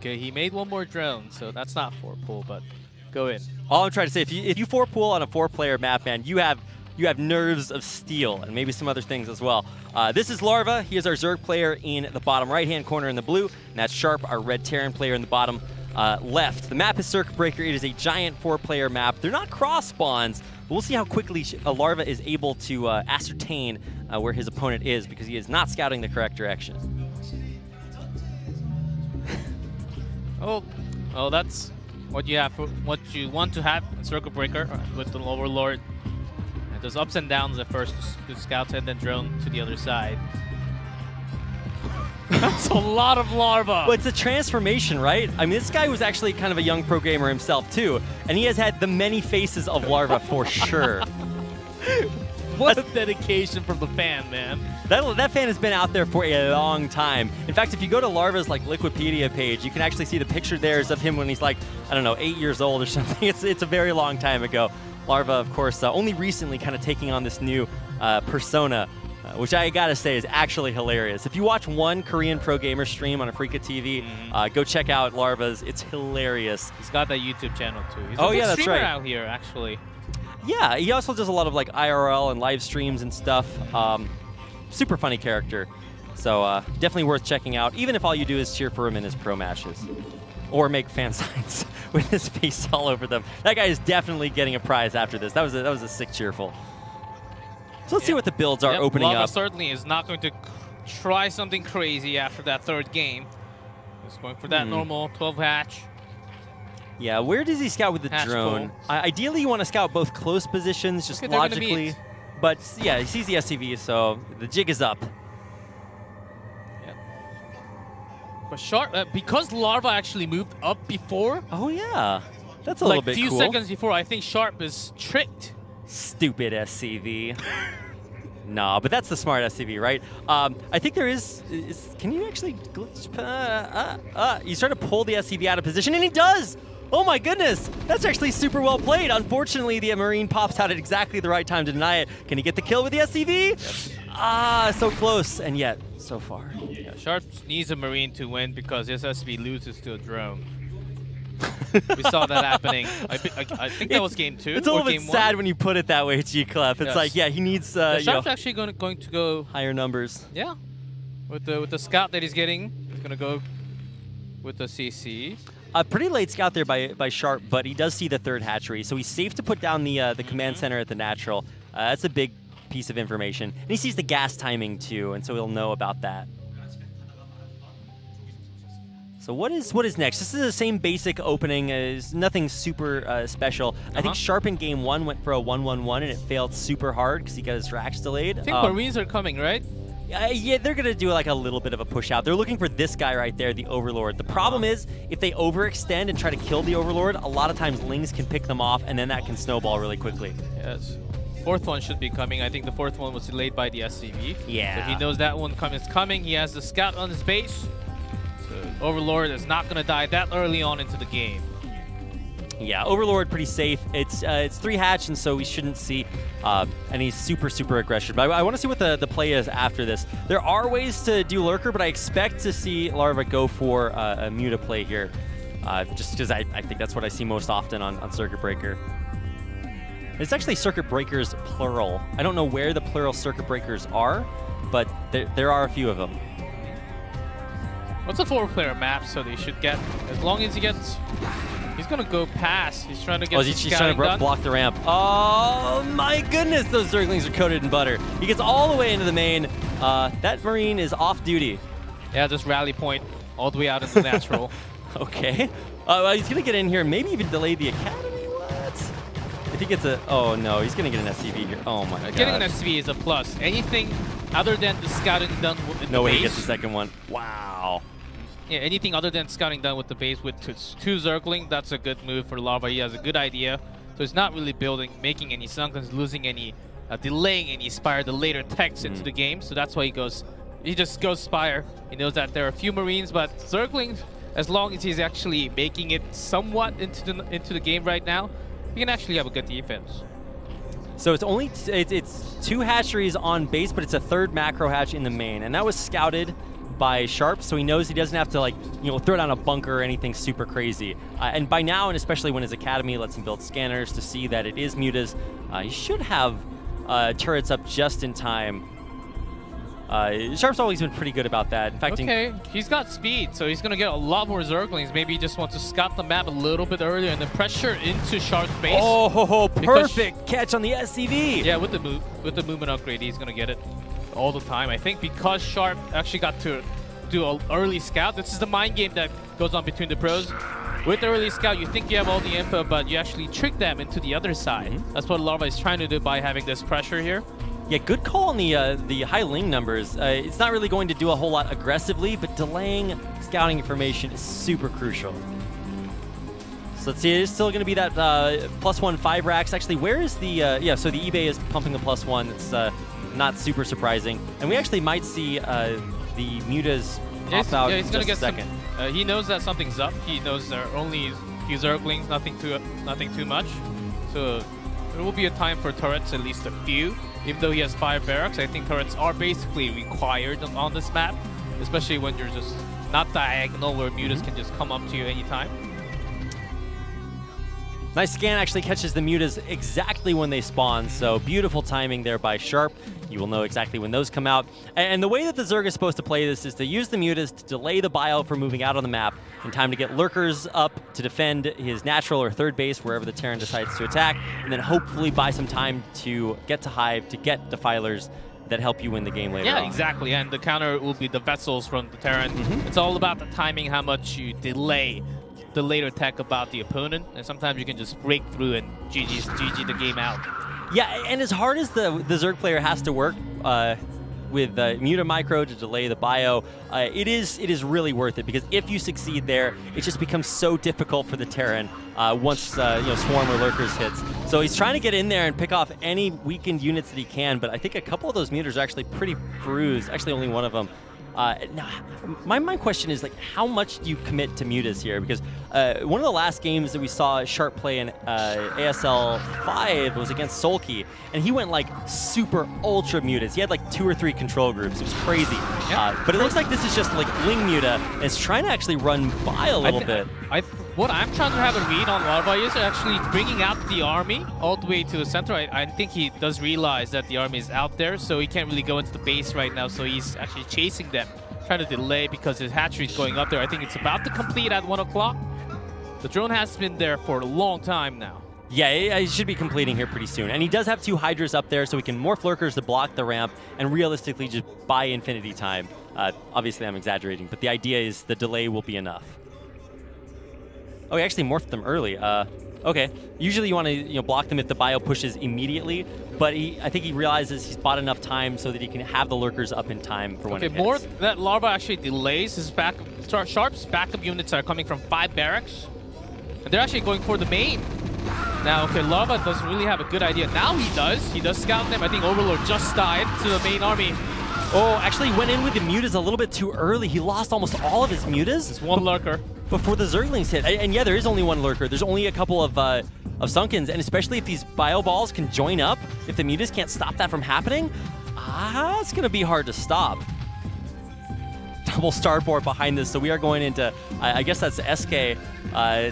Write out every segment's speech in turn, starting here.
Okay, he made one more drone, so that's not 4-pull, but go in. All I'm trying to say, if you 4-pull on a 4-player map, man, you have nerves of steel and maybe some other things as well. This is Larva. He is our Zerg player in the bottom right-hand corner in the blue, and that's Sharp, our red Terran player in the bottom left. The map is Circuit Breaker. It is a giant 4-player map. They're not cross spawns, but we'll see how quickly Larva is able to ascertain where his opponent is, because he is not scouting the correct direction. Oh, that's what you have, what you want to have in Circuit Breaker with the Overlord. And there's ups and downs at first to scout and then drone to the other side. That's a lot of Larva. But it's a transformation, right? I mean, this guy was actually kind of a young pro gamer himself too, and he has had the many faces of Larva for sure. What a dedication from the fan, man. That fan has been out there for a long time. In fact, if you go to Larva's Liquipedia page, you can actually see the picture there is of him when he's like, I don't know, 8 years old or something. It's a very long time ago. Larva, of course, only recently kind of taking on this new persona, which I gotta say is actually hilarious. If you watch one Korean pro gamer stream on Afrika TV, go check out Larva's. It's hilarious. He's got that YouTube channel too. He's a yeah, that's streamer right. out here, actually. Yeah, he also does a lot of IRL and live streams and stuff. Super funny character. So definitely worth checking out, even if all you do is cheer for him in his pro matches. Or make fan signs with his face all over them. That guy is definitely getting a prize after this. That was a sick cheerful. So let's see what the builds are opening Larva up. certainly is not going to try something crazy after that third game. He's going for that normal 12 hatch. Yeah, where does he scout with the drone? Ideally, you want to scout both close positions, just logically. But yeah, he sees the SCV, so the jig is up. Yeah. But Sharp, because Larva actually moved up before. Oh yeah, that's a little bit cool. Like a few seconds before, I think Sharp is tricked. Stupid SCV. No, but that's the smart SCV, right? I think there is can you actually glitch? You start to pull the SCV out of position, and he does! Oh my goodness! That's actually super well played. Unfortunately, the Marine pops out at exactly the right time to deny it. Can he get the kill with the SCV? Yes. So close, and yet so far. Yeah, Sharp needs a Marine to win because his SCV loses to a drone. We saw that happening. I think that was game 2. It's a little bit sad when you put it that way, G-Clef. It's like, yeah, he needs Sharp's actually going to go higher numbers. Yeah, with the scout that he's getting, he's going to go with the CC. A pretty late scout there by Sharp, but he does see the third hatchery, so he's safe to put down the command center at the natural. That's a big piece of information. And he sees the gas timing too, and so he'll know about that. So what is next? This is the same basic opening. Is nothing super special. I think Sharp in game 1 went for a 1-1-1, and it failed super hard because he got his racks delayed. I think Marines are coming, right? Yeah, they're going to do a little bit of a push out. They're looking for this guy right there, the Overlord. The problem is, if they overextend and try to kill the Overlord, a lot of times Lings can pick them off, and then that can snowball really quickly. Yes. Fourth one should be coming. I think the fourth one was delayed by the SCV. Yeah. So he knows that one is coming. He has the scout on his base. So Overlord is not going to die that early on into the game. Yeah, Overlord pretty safe. It's 3 hatch, and so we shouldn't see any super aggression. But I want to see what the play is after this. There are ways to do Lurker, but I expect to see Larva go for a Muta play here, just because I think that's what I see most often on Circuit Breaker. It's actually Circuit Breakers plural. I don't know where the plural Circuit Breakers are, but there are a few of them. What's a 4-player map, so they should get, as long as he gets... He's going to go past. He's trying to get he's trying to block the ramp. Oh my goodness, those Zerglings are coated in butter. He gets all the way into the main. That Marine is off duty. Yeah, just rally point all the way out into the natural. Okay. He's going to get in here and maybe even delay the Academy. What? If he gets a... Oh no, he's going to get an SCV here. Oh my god. Getting an SCV is a plus. Anything other than the scouting done with the No way base, he gets the second one. Wow. Yeah, anything other than scouting done with the base with 2 Zergling, that's a good move for Larva. He has a good idea. So he's not really making any sunken, losing any, delaying any Spire, the later techs into the game. So that's why he just goes Spire. He knows that there are a few Marines, but Zergling, as long as he's actually making it somewhat into the game right now, he can actually have a good defense. So it's 2 hatcheries on base, but it's a 3rd macro hatch in the main, and that was scouted by Sharp, so he knows he doesn't have to, like, throw down a bunker or anything super crazy. And by now, and especially when his academy lets him build scanners to see that it is Muta's, he should have turrets up just in time. Sharp's always been pretty good about that. In fact, he's got speed, so he's going to get a lot more Zerglings. Maybe he just wants to scout the map a little bit earlier and then pressure into Sharp's base. Oh, perfect catch on the SCV. Yeah, with the movement upgrade, he's going to get it all the time. I think because Sharp actually got to do an early scout. This is the mind game that goes on between the pros. With the early scout, you think you have all the info, but you actually trick them into the other side. That's what Larva is trying to do by having this pressure here. Yeah, good call on the high Ling numbers. It's not really going to do a whole lot aggressively, but delaying scouting information is super crucial. So let's see, it is still going to be that +1 5 racks. Actually, where is the, yeah, so the eBay is pumping the +1. It's not super surprising. And we actually might see the Mutas pop out in just a second. He knows that something's up. He knows there are only a few Zerglings, nothing too much. So there will be a time for turrets, at least a few. Even though he has 5 barracks, I think turrets are basically required on this map, especially when you're just not diagonal where Mutas can just come up to you anytime. Nice scan actually catches the Mutas exactly when they spawn, so beautiful timing there by Sharp. You will know exactly when those come out. And the way that the Zerg is supposed to play this is to use the Mutas to delay the bio from moving out on the map in time to get lurkers up to defend his natural or third base wherever the Terran decides to attack, and then hopefully buy some time to get to Hive, to get Defilers that help you win the game later on. Yeah, exactly, and the counter will be the vessels from the Terran. It's all about the timing, how much you delay the later tech about the opponent, and sometimes you can just break through and GG the game out. Yeah, and as hard as the Zerg player has to work with Muta Micro to delay the bio, it is really worth it, because if you succeed there, it just becomes so difficult for the Terran once Swarm or Lurkers hits. So he's trying to get in there and pick off any weakened units that he can, but I think a couple of those Mutas are actually pretty bruised. Actually, only one of them. Now, my question is, like, how much do you commit to Mutas here? Because one of the last games that we saw Sharp play in ASL 5 was against Sulky, and he went like super ultra Mutas. He had like 2 or 3 control groups. It was crazy. Yeah. But it looks like this is just like Ling Muta, and it's trying to actually run by a little bit. What I'm trying to have a read on Larva is actually bringing out the army all the way to the center. I think he does realize that the army is out there, so he can't really go into the base right now, so he's actually chasing them, trying to delay because his hatchery is going up there. I think it's about to complete at 1 o'clock. The drone has been there for a long time now. Yeah, he should be completing here pretty soon. And he does have 2 Hydras up there, so he can morph Lurkers to block the ramp and realistically just buy infinity time. Obviously, I'm exaggerating, but the idea is the delay will be enough. Oh, he actually morphed them early. Okay. Usually you want to block them if the bio pushes immediately, but I think he realizes he's bought enough time so that he can have the Lurkers up in time for when it hits. More that Larva actually delays his Sharp's backup units are coming from 5 barracks, and they're actually going for the main. Now, okay, Larva doesn't really have a good idea. Now he does. He does scout them. I think Overlord just died to the main army. Oh, actually went in with the Mutas a little bit too early. He lost almost all of his Mutas. It's 1 Lurker. Before the Zerglings hit. And yeah, there is only 1 Lurker. There's only a couple of Sunkens, and especially if these bio balls can join up, if the Mutas can't stop that from happening, it's going to be hard to stop. Double starboard behind this, so we are going into, I guess that's SK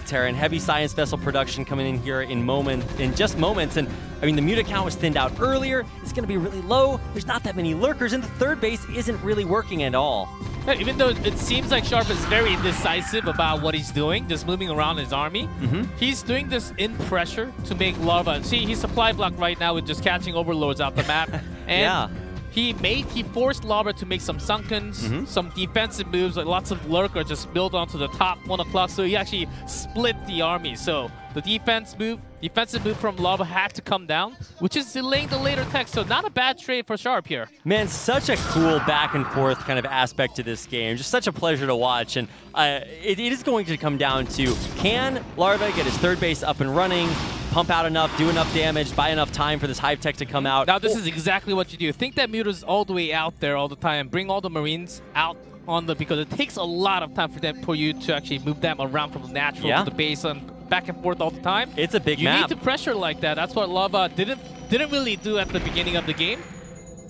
Terran. Heavy science vessel production coming in here in just moments. And I mean, the Muta count was thinned out earlier. It's going to be really low. There's not that many Lurkers, and the third base isn't really working at all. Yeah, even though it seems like Sharp is very indecisive about what he's doing, just moving around his army, he's doing this in pressure to make Larva. See, he's supply block right now with just catching Overlords out the map. And yeah. He forced Larva to make some Sunkens, some defensive moves, like lots of Lurker just built onto the top 1 o'clock, so he actually split the army. So the defensive move from Larva had to come down, which is delaying the later tech, so not a bad trade for Sharp here. Man, such a cool back and forth kind of aspect to this game. Just such a pleasure to watch, and it is going to come down to, can Larva get his third base up and running, pump out enough, do enough damage, buy enough time for this Hive tech to come out? Now this is exactly what you do. Think that Muta's all the way out there all the time. Bring all the Marines out on because it takes a lot of time for you to actually move them around from the natural to the base and back and forth all the time. It's a big map. You need to pressure like that. That's what Larva didn't really do at the beginning of the game.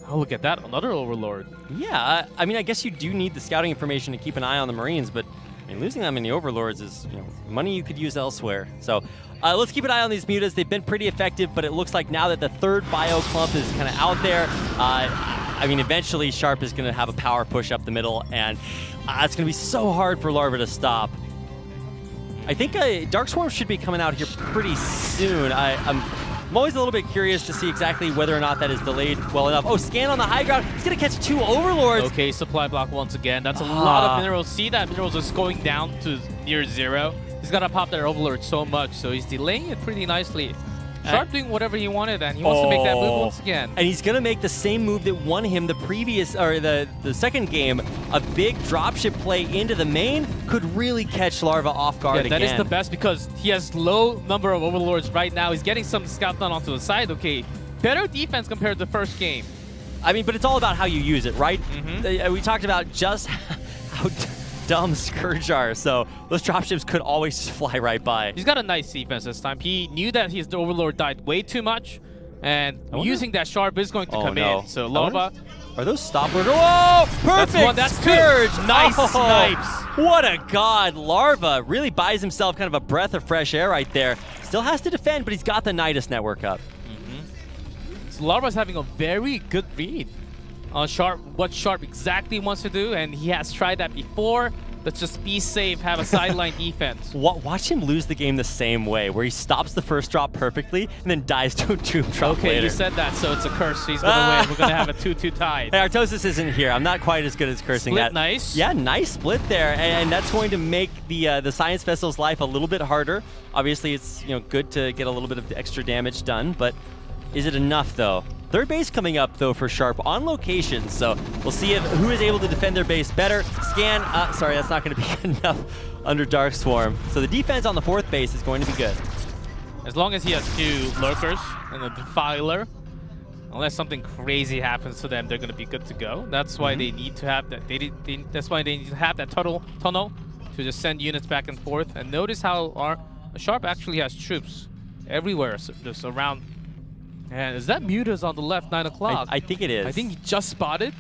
Oh, look at that. Another Overlord. Yeah, I mean, I guess you do need the scouting information to keep an eye on the Marines, but I mean, losing that many Overlords is, you know, money you could use elsewhere. So let's keep an eye on these mutas. They've been pretty effective, but it looks like now that the third bio clump is kind of out there, I mean, eventually Sharp is going to have a power push up the middle, and it's going to be so hard for Larva to stop. I think Dark Swarm should be coming out here pretty soon. I'm always a little bit curious to see exactly whether or not that is delayed well enough. Oh, scan on the high ground. He's going to catch 2 Overlords. Okay, supply block once again. That's a lot of minerals. See that minerals is going down to near 0. He's got to pop that Overlord so much, so he's delaying it pretty nicely. Sharp doing whatever he wanted, and he wants to make that move once again. And he's going to make the same move that won him the previous, or the second game. A big dropship play into the main could really catch Larva off guard again. That is the best because he has low number of Overlords right now. He's getting some scout done onto the side. Okay, better defense compared to the first game. I mean, but it's all about how you use it, right? We talked about just how dumb Scourge are, so those dropships could always just fly right by. He's got a nice defense this time. He knew that his Overlord died way too much, and using that Sharp is going to come in. So Larva... Are those stopper? Whoa! Perfect! That's Scourge! Nice snipes! What a god! Larva really buys himself kind of a breath of fresh air right there. Still has to defend, but he's got the Nidus network up. So Larva's having a very good read on Sharp, what Sharp exactly wants to do, and he has tried that before. Let's just be safe, have a sideline defense. Watch him lose the game the same way, where he stops the first drop perfectly and then dies to a tomb drop later. Okay, you said that, so it's a curse. He's going to win. We're going to have a 2-2 tie. Hey, Artosis isn't here. I'm not quite as good as cursing split that. Nice. Yeah, nice split there, and that's going to make the Science Vessel's life a little bit harder. Obviously, it's good to get a little bit of extra damage done, but is it enough, though? Third base coming up, though, for Sharp on location, so we'll see who is able to defend their base better. Scan, sorry, that's not going to be enough under Dark Swarm. So the defense on the fourth base is going to be good. As long as he has 2 Lurkers and a Defiler, unless something crazy happens to them, they're going to be good to go. That's why they need to have that. That's why they need to have that tunnel to just send units back and forth. And notice how Sharp actually has troops everywhere, just around. And is that Mutas on the left, 9 o'clock? I think it is. I think he just spotted.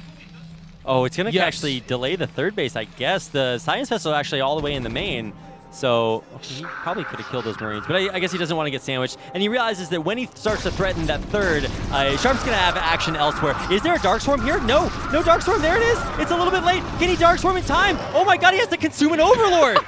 Oh, it's going to actually delay the third base, I guess. The Science Vessel actually all the way in the main. So he probably could have killed those Marines, but I guess he doesn't want to get sandwiched. And he realizes that when he starts to threaten that third, Sharp's going to have action elsewhere. Is there a Dark Swarm here? No Dark Swarm. There it is. It's a little bit late. Can he Dark Swarm in time? Oh my god, he has to consume an Overlord.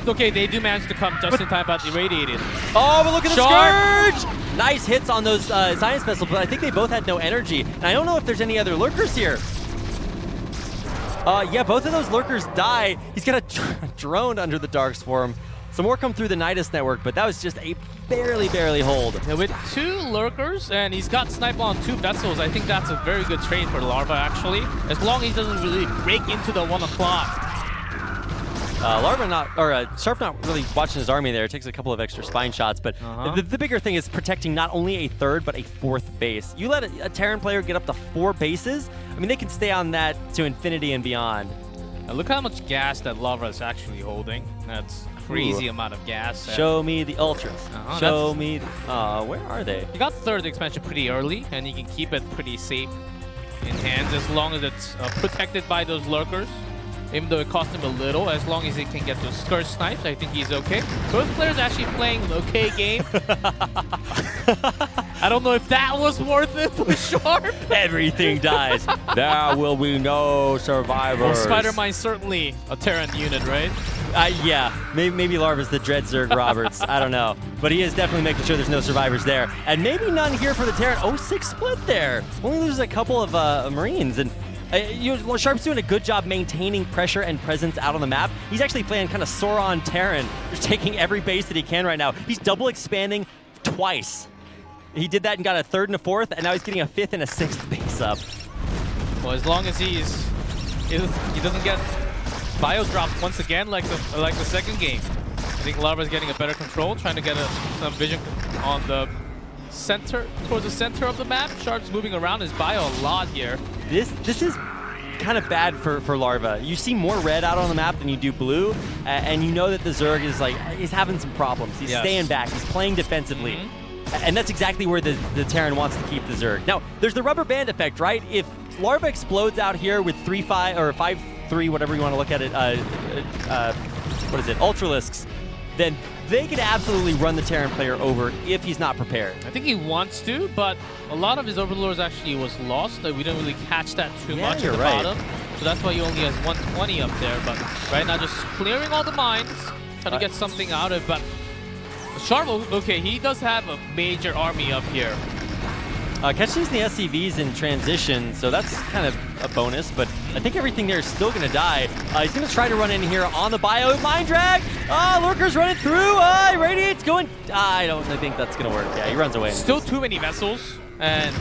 Okay, they do manage to come just in time, but irradiated. Oh, but look at the Scourge! Nice hits on those Science Vessels, but I think they both had no energy. And I don't know if there's any other Lurkers here. Yeah, both of those Lurkers die. He's got a drone under the Dark Swarm. Some more come through the Nidus network, but that was just a barely hold. Yeah, with 2 Lurkers, and he's got Snipe on 2 Vessels, I think that's a very good trade for Larva, actually. As long as he doesn't really break into the 1 o'clock. Sharp not really watching his army there. It takes a couple of extra spine shots, but the bigger thing is protecting not only a third, but a 4th base. You let a Terran player get up to 4 bases, I mean, they can stay on that to infinity and beyond. Now look how much gas that Larva is actually holding. That's crazy amount of gas. Show me the Ultras. Show me the... where are they? You got 3rd expansion pretty early, and you can keep it pretty safe in hands as long as it's protected by those Lurkers. Even though it cost him a little, as long as he can get those Scourge snipes, I think he's okay. Both players actually playing an okay game. I don't know if that was worth it for Sharp. Everything dies. There will be no survivors. Well, Spider-Mine's certainly a Terran unit, right? Yeah, maybe Larva's the Dread Zerg Roberts. I don't know. But he is definitely making sure there's no survivors there. And maybe none here for the Terran. 0-6 split there. Only loses a couple of Marines. And Sharp's doing a good job maintaining pressure and presence out on the map. He's actually playing kind of Sauron Terran, just taking every base that he can right now. He's double expanding twice. He did that and got a 3rd and a 4th, and now he's getting a 5th and a 6th base up. Well, as long as he doesn't get bio dropped once again like the second game. I think Larva's getting a better control, trying to get some vision on the center, towards the center of the map. Sharp's moving around his bio a lot here. This is kind of bad for Larva. You see more red out on the map than you do blue, and you know that the Zerg is he's having some problems. He's staying back. He's playing defensively. And that's exactly where the Terran wants to keep the Zerg. Now, there's the rubber band effect, right? If Larva explodes out here with 3-5 or 5-3, whatever you want to look at it, what is it, Ultralisks, then they could absolutely run the Terran player over if he's not prepared. I think he wants to, but a lot of his Overlords actually was lost. We didn't really catch that too much at the bottom. So that's why he only has 120 up there. But right now, just clearing all the mines, trying to get something out of it. But Sharp, okay, he does have a major army up here. Catching the SCVs in transition, so that's kind of a bonus, but I think everything there is still going to die. He's going to try to run in here on the bio. Mind Drag! Lurker's running through! Radiate's going... I don't think that's going to work. Yeah, he runs away. Still too many vessels, and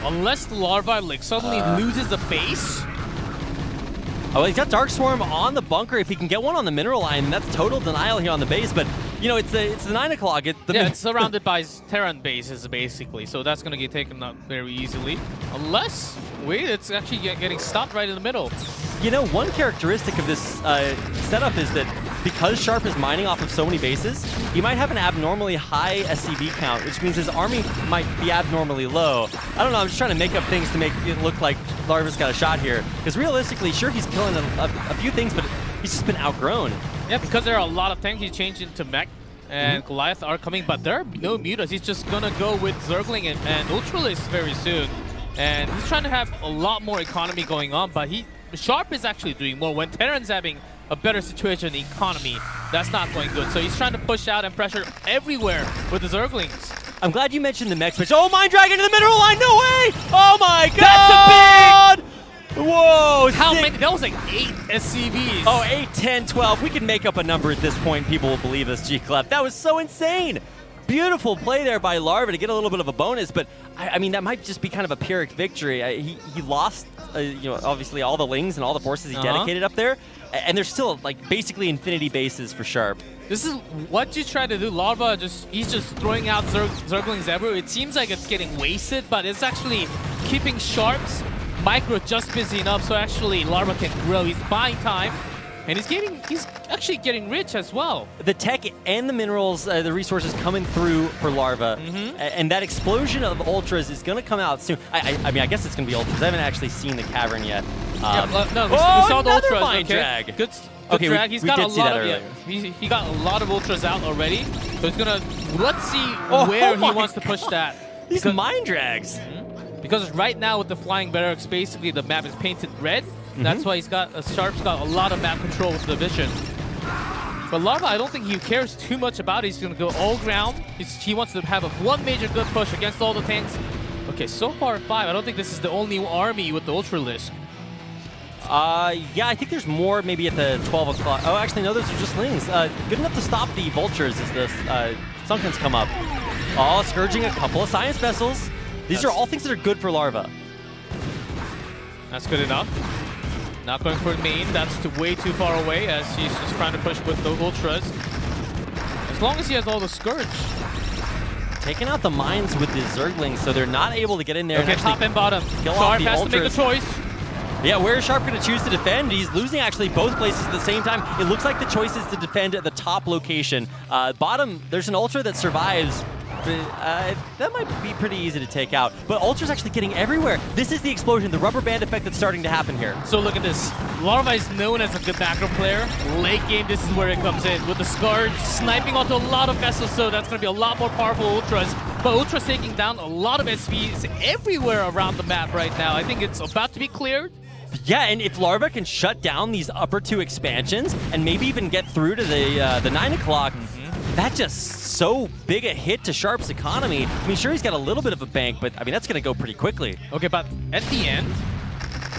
unless the Larva like suddenly loses the base... Oh, he's got Dark Swarm on the bunker. If he can get one on the mineral line, that's total denial here on the base, but you know, it's the 9 o'clock. It's surrounded by Terran bases, basically, so that's going to get taken out very easily. Unless, wait, it's actually getting stopped right in the middle. You know, one characteristic of this setup is that because Sharp is mining off of so many bases, he might have an abnormally high SCV count, which means his army might be abnormally low. I don't know, I'm just trying to make up things to make it look like Larva's got a shot here. Because realistically, sure, he's killing a few things, but he's just been outgrown. Yeah, because there are a lot of tanks. He's changed into mech, and Goliath are coming, but there are no mutas. He's just going to go with Zergling and Ultralisks very soon. And he's trying to have a lot more economy going on, but Sharp is actually doing more. When Terran's having a better situation in the economy, that's not going good. So he's trying to push out and pressure everywhere with the Zerglings. I'm glad you mentioned the mech switch. Oh, Mind Dragon in the mineral line, no way! Oh my god! That's a big... Whoa! How many? That was like 8 SCVs. Oh, 8, 10, 12. We can make up a number at this point. People will believe us, G-Clef. That was so insane! Beautiful play there by Larva to get a little bit of a bonus, but I mean, that might just be kind of a Pyrrhic victory. He lost, you know, obviously all the Lings and all the forces he dedicated up there, and there's still like basically infinity bases for Sharp. This is what you try to do. Larva he's just throwing out Zerglings everywhere. It seems like it's getting wasted, but it's actually keeping Sharp's micro just busy enough so actually Larva can grow. He's buying time. And he's actually getting rich as well. The tech and the minerals, the resources coming through for Larva, and that explosion of Ultras is going to come out soon. I mean, I guess it's going to be Ultras. I haven't actually seen the Cavern yet. No, we saw the Ultras. Mind drag. Good drag. He's got a lot of he got a lot of Ultras out already. So he's gonna let's see where he wants to push that. These Mind Drags. Because right now with the flying barracks, basically the map is painted red. That's why Sharp's got a lot of map control with the vision. But Larva, I don't think he cares too much about it. He's going to go all ground. He wants to have one major good push against all the tanks. Okay, so far 5. I don't think this is the only army with the Ultralisk. Yeah, I think there's more maybe at the 12 o'clock. Oh, actually, no, those are just Lings. Good enough to stop the Vultures as the Sunkens come up. Oh, Scourging a couple of Science Vessels. These are all things that are good for Larva. That's good enough. Not going for the main. That's way too far away as he's just trying to push with the Ultras. As long as he has all the Scourge. Taking out the mines with the Zerglings, so they're not able to get in there. Okay, top and bottom. Sharp has to make a choice. Yeah, where is Sharp going to choose to defend? He's losing actually both places at the same time. It looks like the choice is to defend at the top location. Bottom, there's an Ultra that survives. That might be pretty easy to take out. But Ultra's actually getting everywhere. This is the explosion, the rubber band effect that's starting to happen here. So look at this. Larva is known as a good backer player. Late game, this is where it comes in. With the Scourge, sniping onto a lot of vessels, so that's going to be a lot more powerful Ultras. But Ultra's taking down a lot of SVs everywhere around the map right now. I think it's about to be cleared. Yeah, and if Larva can shut down these upper 2 expansions and maybe even get through to the 9 o'clock, that's just so big a hit to Sharp's economy. I mean, sure, he's got a little bit of a bank, but I mean, that's going to go pretty quickly. Okay, but at the end,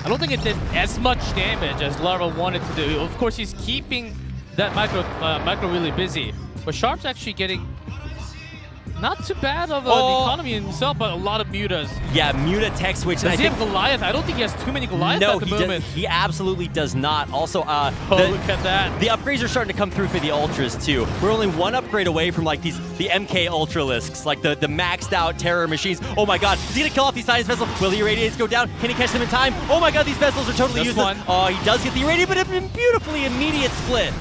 I don't think it did as much damage as Larva wanted to do. Of course, he's keeping that micro really busy, but Sharp's actually getting not too bad of an economy himself, but a lot of mutas. Yeah, muta tech switch. Does he have Goliath? I don't think he has too many Goliaths at the moment. No, he absolutely does not. Also, look at that. The upgrades are starting to come through for the Ultras, too. We're only one upgrade away from, like, the MK Ultralisks, like the maxed out terror machines. Oh, my God. Is he going to kill off these science vessels? Will the Irradiates go down? Can he catch them in time? Oh, my God, these vessels are totally useless. Oh, he does get the Irradiate, but a beautifully immediate split.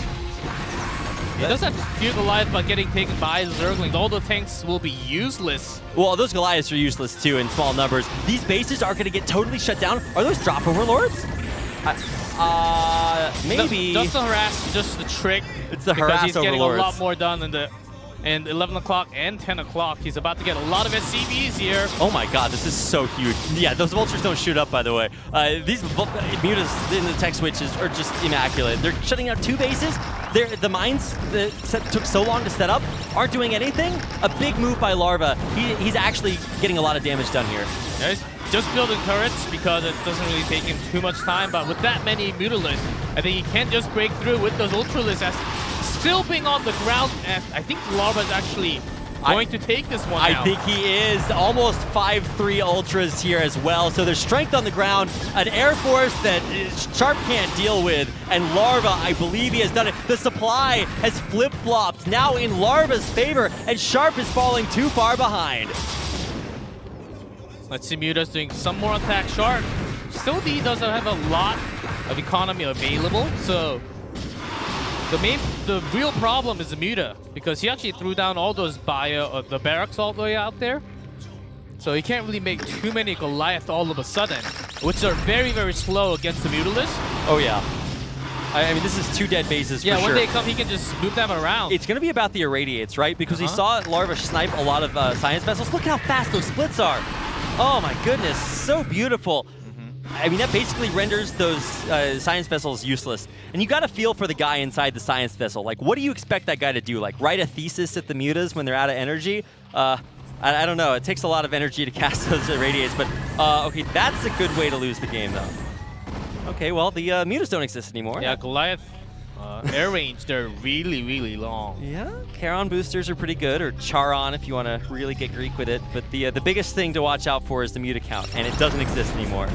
He does have few Goliath, but getting taken by Zergling. All the tanks will be useless. Well, those Goliaths are useless too in small numbers. These bases are going to get totally shut down. Are those drop overlords? Maybe. That's the harass, just the trick. It's the because harass he's getting overlords. a lot more done in the 11 o'clock and 10 o'clock. He's about to get a lot of SCVs here. Oh my god, this is so huge. Yeah, those vultures don't shoot up, by the way. These mutas in the tech switches are just immaculate. They're shutting out 2 bases. The mines that took so long to set up aren't doing anything. A big move by Larva. He's actually getting a lot of damage done here. Yeah, he's just building turrets because it doesn't really take him too much time, but with that many Mutalisks, I think he can just break through with those Ultralisks as still being on the ground, and I think Larva is actually going to take this one I think he is. Almost 5-3 Ultras here as well, so there's strength on the ground, an Air Force that Sharp can't deal with, and Larva, I believe he has done it. The supply has flip-flopped now in Larva's favor, and Sharp is falling too far behind. Let's see Muta's doing some more attack. Sharp still he doesn't have a lot of economy available, so the real problem is the Muta, because he actually threw down all those the barracks all the way out there. So he can't really make too many Goliath all of a sudden, which are very, very slow against the Mutalisks. Oh yeah. I mean, this is 2 dead bases for sure. sure. When they come, he can just move them around. It's going to be about the irradiates, right? Because we saw Larva snipe a lot of science vessels. Look how fast those splits are. Oh my goodness, so beautiful. I mean, that basically renders those science vessels useless. And you got to feel for the guy inside the science vessel. Like, what do you expect that guy to do? Like, write a thesis at the mutas when they're out of energy? I don't know. It takes a lot of energy to cast those irradiates. But, okay, that's a good way to lose the game, though. Okay, well, the mutas don't exist anymore. Yeah, Goliath air range, they're really, really long. Yeah, Charon boosters are pretty good, or Charon if you want to really get Greek with it. But the biggest thing to watch out for is the muta count, and it doesn't exist anymore.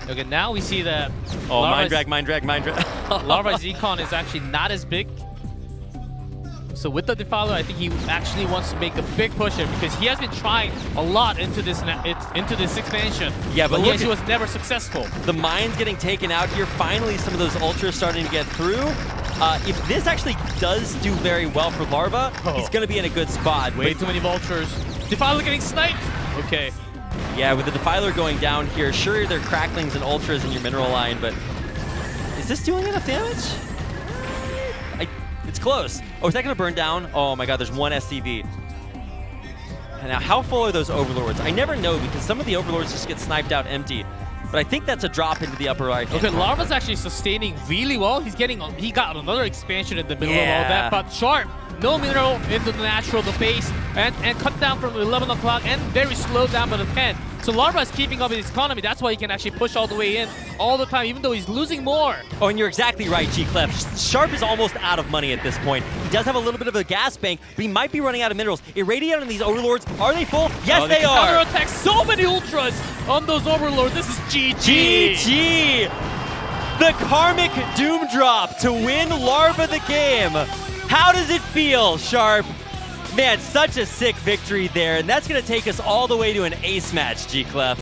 Okay, now we see that mind drag. Larva's econ is actually not as big. So with the Defiler, I think he actually wants to make a big push here because he has been trying a lot into this expansion. Yeah, but he was never successful. The mine's getting taken out here. Finally, some of those Ultras starting to get through. If this actually does do very well for Larva, he's going to be in a good spot. Way too many Vultures. Defiler getting sniped. Okay. Yeah, with the Defiler going down here, sure, there are Cracklings and Ultras in your mineral line, but is this doing enough damage? It's close. Oh, is that going to burn down? Oh my god, there's 1 SCV. Now, how full are those Overlords? I never know because some of the Overlords just get sniped out empty. But I think that's a drop into the upper right. Okay, Larva's actually sustaining really well. He got another expansion in the middle of all that, but Sharp, no mineral into the natural, the base, and cut down from 11 o'clock and very slowed down by the 10. So Larva is keeping up his economy. That's why he can actually push all the way in all the time, even though he's losing more. Oh, and you're exactly right, G-Clef. Sharp is almost out of money at this point. He does have a little bit of a gas bank, but he might be running out of minerals. Irradiate on these Overlords, are they full? Yes, they are! Counter-attack so many Ultras on those Overlords. This is GG. GG! The Karmic Doom Drop to win Larva the game. How does it feel, Sharp? Man, such a sick victory there, and that's going to take us all the way to an ace match, G-Clef.